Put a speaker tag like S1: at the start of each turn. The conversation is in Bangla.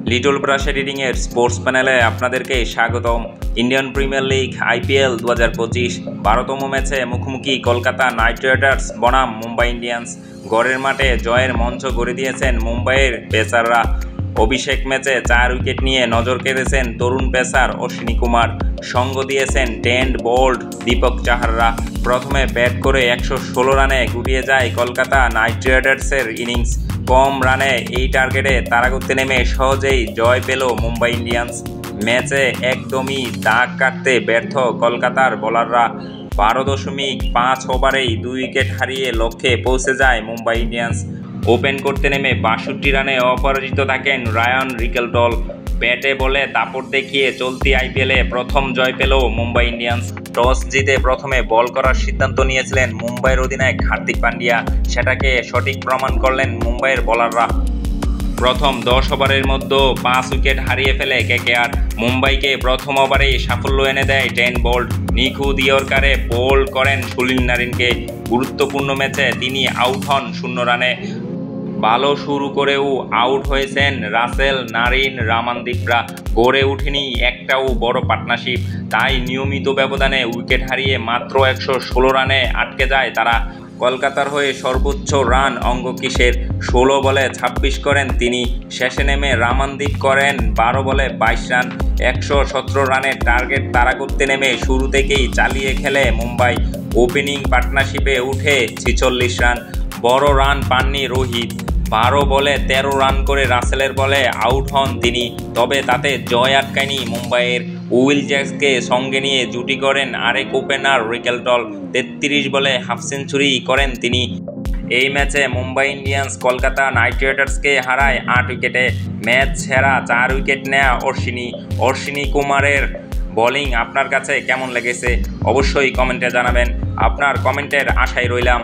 S1: লিটল ব্রাশ এডিটিং এর স্পোর্টস প্যানেলে আপনাদেরকে স্বাগতম। ইন্ডিয়ান প্রিমিয়ার লিগ IPL 2025 12তম ম্যাচে মুখোমুখি কলকাতা নাইট রাইডার্স বনাম মুম্বাই ইন্ডিয়ান্স। গড়ের মাঠে জয়ের মঞ্চ গড়ে দিয়েছেন মুম্বাইয়ের পেসাররা। অভিষেক ম্যাচে 4 উইকেট নিয়ে নজর কেড়েছেন তরুণ পেসার অশ্বিনী কুমার। সঙ্গ দিয়েছেন ট্রেন্ট বোল্ট, দীপক চাহাররা। প্রথমে ব্যাট করে 116 রানে গুটিয়ে যায় কলকাতা নাইট রাইডার্সের ইনিংস। কম রানে এই টার্গেটে তাড়া করতে নেমে সহজেই জয় পেল মুম্বাই ইন্ডিয়ান্স। ম্যাচে একদমই দাগ কাটতে ব্যর্থ কলকাতার বোলাররা। 12.5 ওভারেই 2 উইকেট হারিয়ে লক্ষ্যে পৌঁছে যায় মুম্বাই ইন্ডিয়ান্স। ওপেন করতে নেমে 62 রানে অপরাজিত থাকেন রায়ান রিকেলটন। ব্যাটে বলে দাপট দেখিয়ে চলতি IPL-এ প্রথম জয় পেল মুম্বাই ইন্ডিয়ান্স। টস জিতে প্রথমে বল করার সিদ্ধান্ত নিয়েছিলেন মুম্বাইয়ের অধিনায়ক হার্দিক পান্ডিয়া। সেটাকে সঠিক প্রমাণ করলেন মুম্বাইয়ের বোলাররা। প্রথম 10 ওভারের মধ্যে 5 উইকেট হারিয়ে ফেলে KKR। মুম্বাইকে প্রথম ওভারেই সাফল্য এনে দেয় ট্রেন্ট বোল্ট। নিখুঁত ইয়র্কারে বোল্ড করেন সুনীল নারিনকে। গুরুত্বপূর্ণ ম্যাচে তিনি আউট হন 0 রানে। ভালো শুরু করেও আউট হয়েছেন রাসেল, নারিন, রামানদীপরা। গড়ে ওঠেনি একটাও বড় পার্টনারশিপ। তাই নিয়মিত ব্যবধানে উইকেট হারিয়ে মাত্র 116 রানে আটকে যায় তারা। কলকাতার হয়ে সর্বোচ্চ রান অঙ্গ কিসের 16 বলে 26 করেন তিনি। শেষে নেমে রামানদীপ করেন 12 বলে 22 রান। 117 রানের টার্গেট তাড়া করতে নেমে শুরু থেকেই চালিয়ে খেলে মুম্বাই। ওপেনিং পার্টনারশিপে উঠে 46 রান। বড় রান পাননি রোহিত। 12 বলে 13 রান করে রাসেলের বলে আউট হন তিনি। তবে তাতে জয় আটকায়নি মুম্বাইয়ের। উইল জ্যাক্সকে সঙ্গে নিয়ে জুটি করেন আরেক ওপেনার রিকেলটন। 33 বলে হাফ সেঞ্চুরি করেন তিনি। এই ম্যাচে মুম্বাই ইন্ডিয়ান্স কলকাতা নাইট রাইডার্সকে হারায় 8 উইকেটে। ম্যাচ সেরা 4 উইকেট নেয়া অশ্বিনী কুমারের বোলিং আপনার কাছে কেমন লেগেছে অবশ্যই কমেন্টে জানাবেন। আপনার কমেন্টের আশায় রইলাম।